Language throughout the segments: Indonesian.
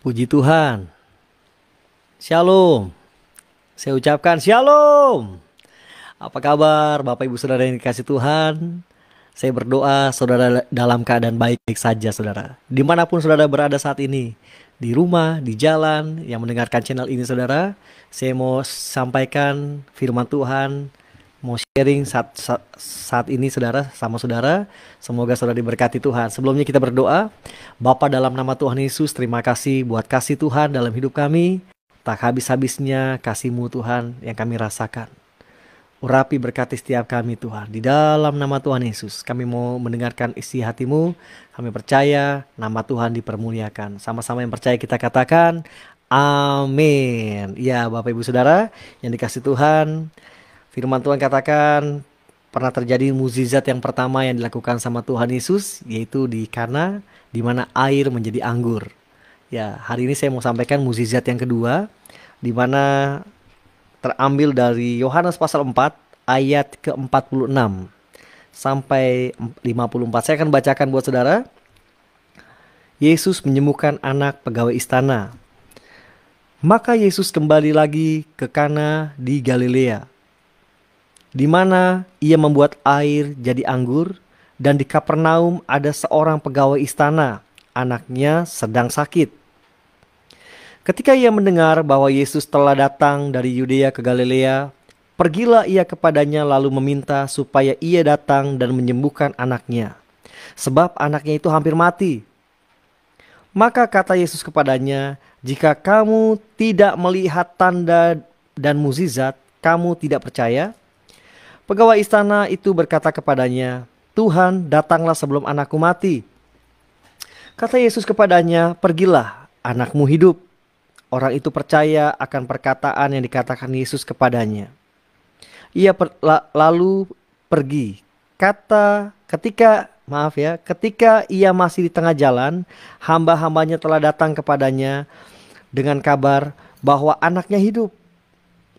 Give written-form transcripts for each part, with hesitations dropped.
Puji Tuhan. Shalom. Saya ucapkan shalom. Apa kabar Bapak Ibu Saudara yang dikasih Tuhan? Saya berdoa saudara dalam keadaan baik-baik saja saudara. Dimanapun saudara berada saat ini. Di rumah, di jalan, yang mendengarkan channel ini saudara. Saya mau sampaikan firman Tuhan. Mau sharing saat ini saudara sama saudara. Semoga saudara diberkati Tuhan. Sebelumnya kita berdoa. Bapa, dalam nama Tuhan Yesus, terima kasih buat kasih Tuhan dalam hidup kami. Tak habis-habisnya kasih-Mu Tuhan yang kami rasakan. Urapi berkati setiap kami Tuhan. Di dalam nama Tuhan Yesus kami mau mendengarkan isi hati-Mu. Kami percaya nama Tuhan dipermuliakan. Sama-sama yang percaya kita katakan amin. Ya Bapak Ibu Saudara yang dikasih Tuhan, firman Tuhan katakan pernah terjadi mukjizat yang pertama yang dilakukan sama Tuhan Yesus, yaitu di Kana, di mana air menjadi anggur. Ya, hari ini saya mau sampaikan mukjizat yang kedua, di mana terambil dari Yohanes pasal 4 ayat ke-46 sampai 54. Saya akan bacakan buat saudara. Yesus menyembuhkan anak pegawai istana. Maka Yesus kembali lagi ke Kana di Galilea, di mana ia membuat air jadi anggur, dan di Kapernaum ada seorang pegawai istana, anaknya sedang sakit. Ketika ia mendengar bahwa Yesus telah datang dari Yudea ke Galilea, pergilah ia kepadanya lalu meminta supaya ia datang dan menyembuhkan anaknya, sebab anaknya itu hampir mati. Maka kata Yesus kepadanya, "Jika kamu tidak melihat tanda dan mukjizat, kamu tidak percaya?" Pegawai istana itu berkata kepadanya, "Tuhan, datanglah sebelum anakku mati." Kata Yesus kepadanya, "Pergilah, anakmu hidup." Orang itu percaya akan perkataan yang dikatakan Yesus kepadanya. Ia lalu pergi. Ketika ia masih di tengah jalan, hamba-hambanya telah datang kepadanya dengan kabar bahwa anaknya hidup.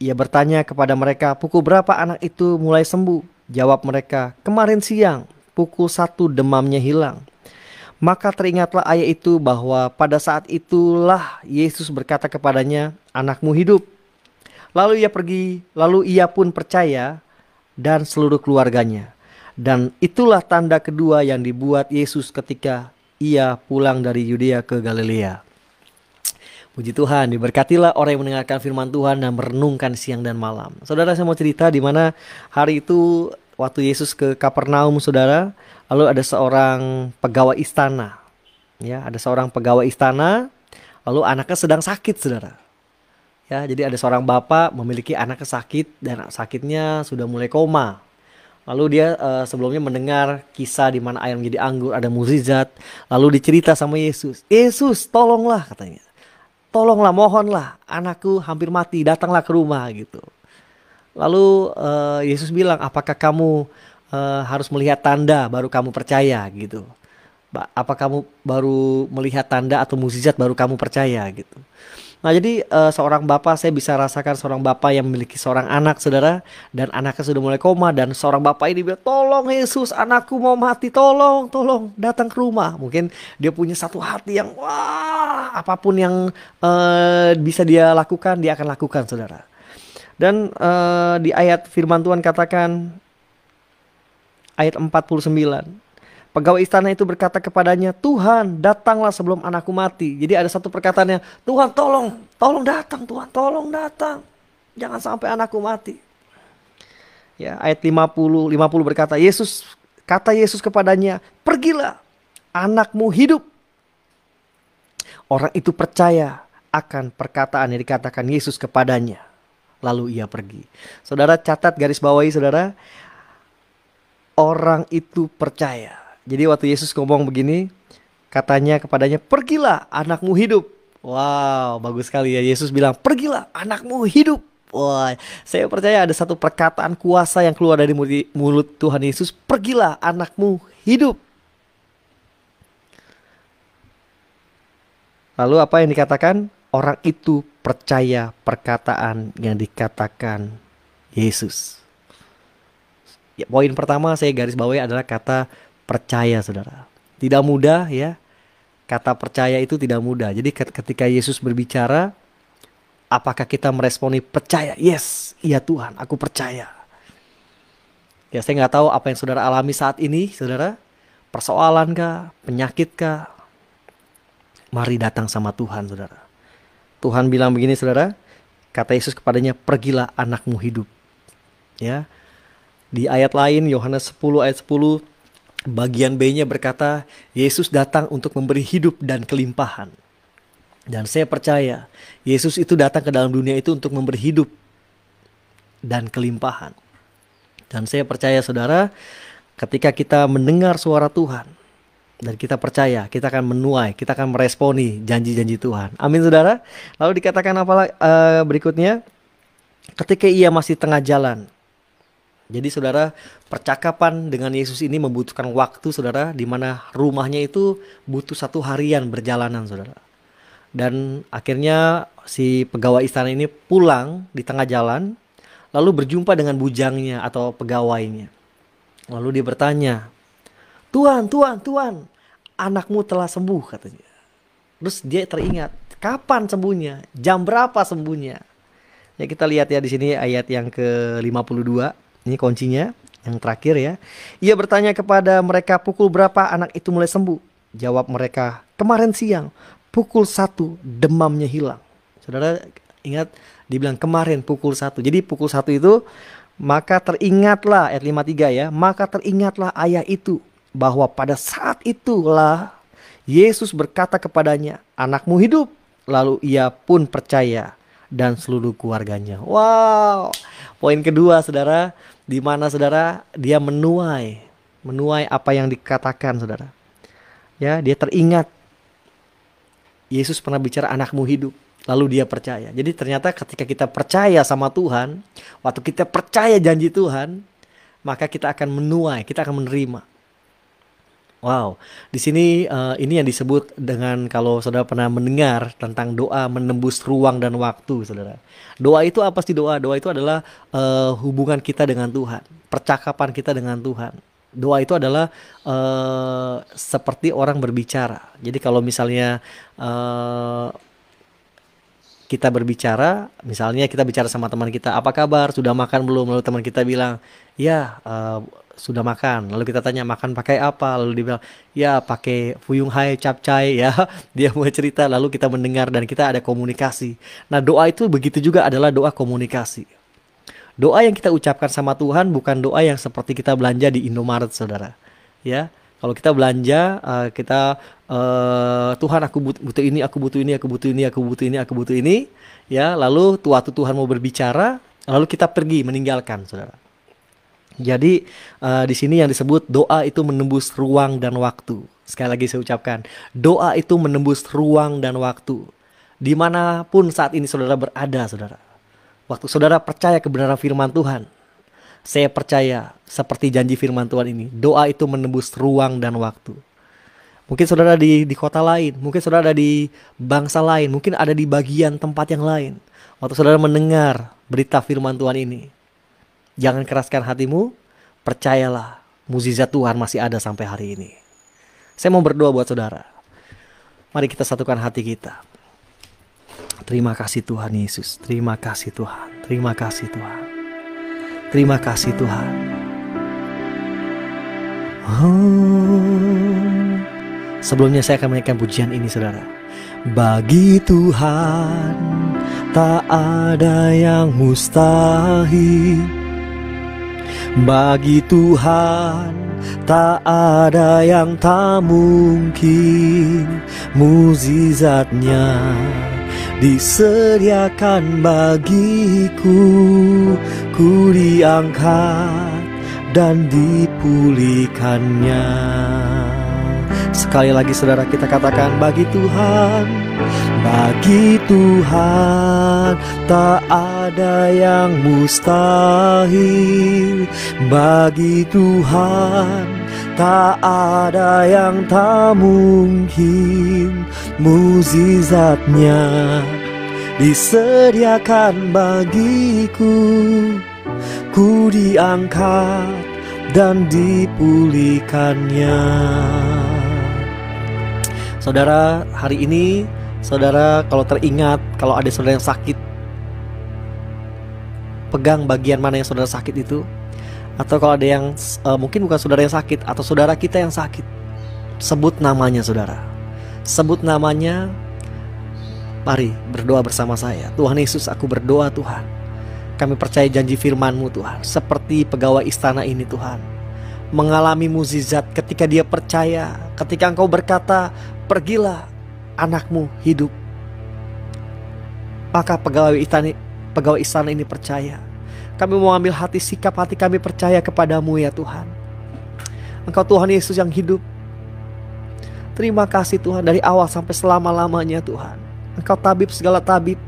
Ia bertanya kepada mereka, "Pukul berapa anak itu mulai sembuh?" Jawab mereka, "Kemarin siang, pukul 1 demamnya hilang." Maka teringatlah ayah itu bahwa pada saat itulah Yesus berkata kepadanya, "Anakmu hidup." Lalu ia pun percaya dan seluruh keluarganya. Dan itulah tanda kedua yang dibuat Yesus ketika ia pulang dari Yudea ke Galilea. Puji Tuhan, diberkatilah orang yang mendengarkan firman Tuhan dan merenungkan siang dan malam. Saudara, saya mau cerita di mana hari itu waktu Yesus ke Kapernaum, saudara, lalu ada seorang pegawai istana. Ya, ada seorang pegawai istana, lalu anaknya sedang sakit, saudara. Ya, jadi ada seorang bapak memiliki anaknya sakit dan sakitnya sudah mulai koma. Lalu dia sebelumnya mendengar kisah di mana air menjadi anggur, ada mukjizat. Lalu dicerita sama Yesus. "Yesus, tolonglah," katanya. "Tolonglah, mohonlah, anakku hampir mati, datanglah ke rumah," gitu. Lalu Yesus bilang, "Apakah kamu harus melihat tanda baru kamu percaya?" gitu. Apa kamu baru melihat tanda atau mukjizat baru kamu percaya gitu. Nah, jadi seorang bapak, saya bisa rasakan seorang bapak yang memiliki seorang anak, saudara, dan anaknya sudah mulai koma, dan seorang bapak ini bilang, "Tolong Yesus, anakku mau mati, tolong, tolong datang ke rumah." Mungkin dia punya satu hati yang wah, apapun yang bisa dia lakukan, dia akan lakukan, saudara. Dan di ayat firman Tuhan katakan, ayat 49, pegawai istana itu berkata kepadanya, "Tuhan, datanglah sebelum anakku mati." Jadi ada satu perkataannya, "Tuhan, tolong datang, Tuhan, tolong datang. Jangan sampai anakku mati." Ya, ayat 50 berkata, kata Yesus kepadanya, "Pergilah, anakmu hidup." Orang itu percaya akan perkataan yang dikatakan Yesus kepadanya. Lalu ia pergi. Saudara, catat garis bawahi, saudara. Orang itu percaya. Jadi waktu Yesus ngomong begini, katanya kepadanya, "Pergilah, anakmu hidup." Wow, bagus sekali ya. Yesus bilang, "Pergilah, anakmu hidup." Wah, saya percaya ada satu perkataan kuasa yang keluar dari mulut Tuhan Yesus. "Pergilah, anakmu hidup." Lalu apa yang dikatakan? Orang itu percaya perkataan yang dikatakan Yesus. Ya, poin pertama saya garis bawahi adalah kata percaya, saudara. Tidak mudah ya. Kata percaya itu tidak mudah. Jadi ketika Yesus berbicara, apakah kita meresponi percaya? Yes, iya Tuhan, aku percaya. Ya, saya nggak tahu apa yang saudara alami saat ini, saudara. Persoalan kah? Penyakit kah? Mari datang sama Tuhan, saudara. Tuhan bilang begini, saudara. Kata Yesus kepadanya, pergilah, anakmu hidup. Ya, di ayat lain, Yohanes 10 ayat 10, bagian B-nya berkata, Yesus datang untuk memberi hidup dan kelimpahan. Dan saya percaya, Yesus itu datang ke dalam dunia itu untuk memberi hidup dan kelimpahan. Dan saya percaya, saudara, ketika kita mendengar suara Tuhan dan kita percaya, kita akan menuai, kita akan meresponi janji-janji Tuhan. Amin, saudara. Lalu dikatakan apa berikutnya? Ketika ia masih tengah jalan. Jadi saudara, percakapan dengan Yesus ini membutuhkan waktu, saudara, di mana rumahnya itu butuh 1 harian berjalanan, saudara. Dan akhirnya si pegawai istana ini pulang di tengah jalan, lalu berjumpa dengan bujangnya atau pegawainya. Lalu dia bertanya, Tuhan, anakmu telah sembuh, katanya. Terus dia teringat, kapan sembuhnya? Jam berapa sembuhnya? Ya, kita lihat ya di sini ayat yang ke-52. Ini kuncinya, yang terakhir ya. Ia bertanya kepada mereka, pukul berapa anak itu mulai sembuh? Jawab mereka, kemarin siang, pukul 1 demamnya hilang. Saudara ingat, dibilang kemarin pukul 1. Jadi pukul 1 itu, maka teringatlah, ayat 53 ya. Maka teringatlah ayah itu, bahwa pada saat itulah Yesus berkata kepadanya, anakmu hidup. Lalu ia pun percaya, dan seluruh keluarganya. Wow. Poin kedua, saudara, di mana saudara dia menuai apa yang dikatakan, saudara. Ya, dia teringat Yesus pernah bicara anakmu hidup, lalu dia percaya. Jadi ternyata ketika kita percaya sama Tuhan, waktu kita percaya janji Tuhan, maka kita akan menuai, kita akan menerima. Wow, di sini ini yang disebut dengan, kalau saudara pernah mendengar tentang doa menembus ruang dan waktu, saudara. Doa itu apa sih doa? Doa itu adalah hubungan kita dengan Tuhan, percakapan kita dengan Tuhan. Doa itu adalah seperti orang berbicara. Jadi kalau misalnya kita berbicara, misalnya kita bicara sama teman kita, apa kabar? Sudah makan belum? Lalu teman kita bilang, ya sudah makan. Lalu kita tanya, makan pakai apa? Lalu dia bilang, ya pakai fuyung hai capcay ya. Dia mau cerita, lalu kita mendengar dan kita ada komunikasi. Nah, doa itu begitu juga, adalah doa komunikasi. Doa yang kita ucapkan sama Tuhan bukan doa yang seperti kita belanja di Indomaret, saudara. Ya, kalau kita belanja, kita Tuhan, aku butuh ini, aku butuh ini, aku butuh ini, aku butuh ini, aku butuh ini. Ya, lalu waktu Tuhan mau berbicara, lalu kita pergi meninggalkan, saudara. Jadi di sini yang disebut doa itu menembus ruang dan waktu. Sekali lagi saya ucapkan, doa itu menembus ruang dan waktu. Dimanapun saat ini saudara berada, saudara. Waktu saudara percaya kebenaran firman Tuhan, saya percaya seperti janji firman Tuhan ini, doa itu menembus ruang dan waktu. Mungkin saudara di kota lain, mungkin saudara ada di bangsa lain, mungkin ada di bagian tempat yang lain. Waktu saudara mendengar berita firman Tuhan ini, jangan keraskan hatimu, percayalah, mukjizat Tuhan masih ada sampai hari ini. Saya mau berdoa buat saudara. Mari kita satukan hati kita. Terima kasih Tuhan Yesus, terima kasih Tuhan, terima kasih Tuhan, terima kasih Tuhan. Sebelumnya saya akan menaikkan pujian ini, saudara. Bagi Tuhan tak ada yang mustahil. Bagi Tuhan tak ada yang tak mungkin. Mukjizatnya disediakan bagiku. Ku diangkat dan dipulihkannya. Sekali lagi saudara, kita katakan, bagi Tuhan tak ada yang mustahil. Bagi Tuhan tak ada yang tak mungkin. Mukjizatnya disediakan bagiku. Ku diangkat dan dipulihkannya. Saudara, hari ini saudara kalau teringat, kalau ada saudara yang sakit, pegang bagian mana yang saudara sakit itu. Atau kalau ada yang mungkin bukan saudara yang sakit, atau saudara kita yang sakit, sebut namanya saudara. Sebut namanya. Mari berdoa bersama saya. Tuhan Yesus, aku berdoa Tuhan. Kami percaya janji firman-Mu Tuhan. Seperti pegawai istana ini Tuhan, mengalami mukjizat ketika dia percaya. Ketika Engkau berkata, pergilah, anakmu hidup. Maka pegawai istana ini percaya. Kami mau ambil hati, sikap hati kami percaya kepadamu ya Tuhan. Engkau Tuhan Yesus yang hidup. Terima kasih Tuhan, dari awal sampai selama-lamanya Tuhan. Engkau tabib segala tabib.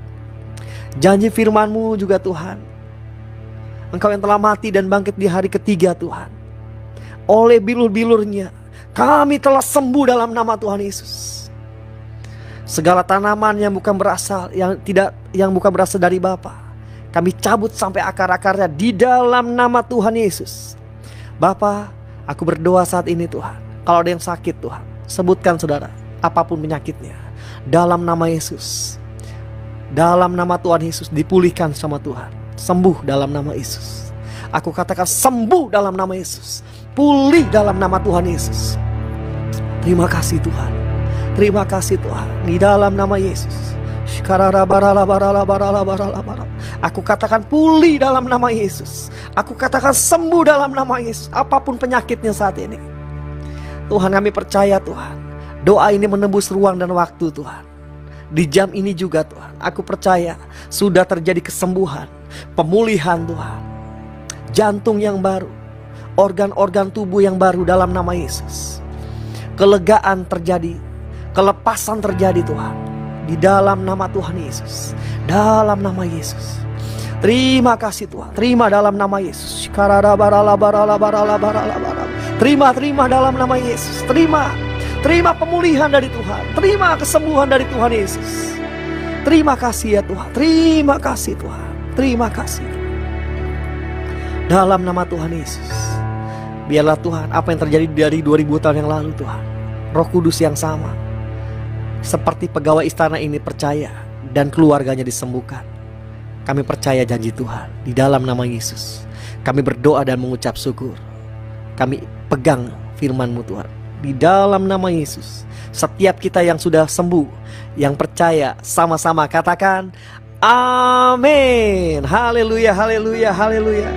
Janji firman-Mu juga Tuhan. Engkau yang telah mati dan bangkit di hari ketiga Tuhan. Oleh bilur-bilurnya kami telah sembuh dalam nama Tuhan Yesus. Segala tanaman yang bukan berasal dari Bapa, kami cabut sampai akar-akarnya di dalam nama Tuhan Yesus. Bapa, aku berdoa saat ini Tuhan. Kalau ada yang sakit Tuhan, sebutkan saudara, apapun penyakitnya, dalam nama Yesus. Dalam nama Tuhan Yesus dipulihkan sama Tuhan. Sembuh dalam nama Yesus. Aku katakan sembuh dalam nama Yesus. Pulih dalam nama Tuhan Yesus. Terima kasih Tuhan. Terima kasih Tuhan. Di dalam nama Yesus. Aku katakan pulih dalam nama Yesus. Aku katakan sembuh dalam nama Yesus. Apapun penyakitnya saat ini, Tuhan, kami percaya Tuhan, doa ini menembus ruang dan waktu Tuhan. Di jam ini juga Tuhan, aku percaya sudah terjadi kesembuhan, pemulihan Tuhan. Jantung yang baru, organ-organ tubuh yang baru dalam nama Yesus. Kelegaan terjadi, kelepasan terjadi Tuhan. Di dalam nama Tuhan Yesus. Dalam nama Yesus. Terima kasih Tuhan. Terima dalam nama Yesus. Terima dalam nama Yesus. Terima pemulihan dari Tuhan. Terima kesembuhan dari Tuhan Yesus. Terima kasih ya Tuhan. Terima kasih Tuhan. Terima kasih. Dalam nama Tuhan Yesus. Biarlah Tuhan, apa yang terjadi dari 2000 tahun yang lalu Tuhan, Roh Kudus yang sama, seperti pegawai istana ini percaya dan keluarganya disembuhkan. Kami percaya janji Tuhan. Di dalam nama Yesus kami berdoa dan mengucap syukur. Kami pegang firman-Mu Tuhan. Di dalam nama Yesus, setiap kita yang sudah sembuh, yang percaya, sama-sama katakan amin. Haleluya, haleluya, haleluya.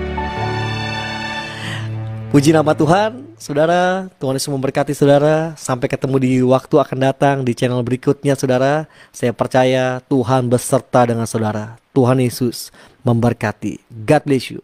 Puji nama Tuhan. Saudara, Tuhan Yesus memberkati saudara. Sampai ketemu di waktu akan datang di channel berikutnya saudara. Saya percaya Tuhan beserta dengan saudara. Tuhan Yesus memberkati. God bless you.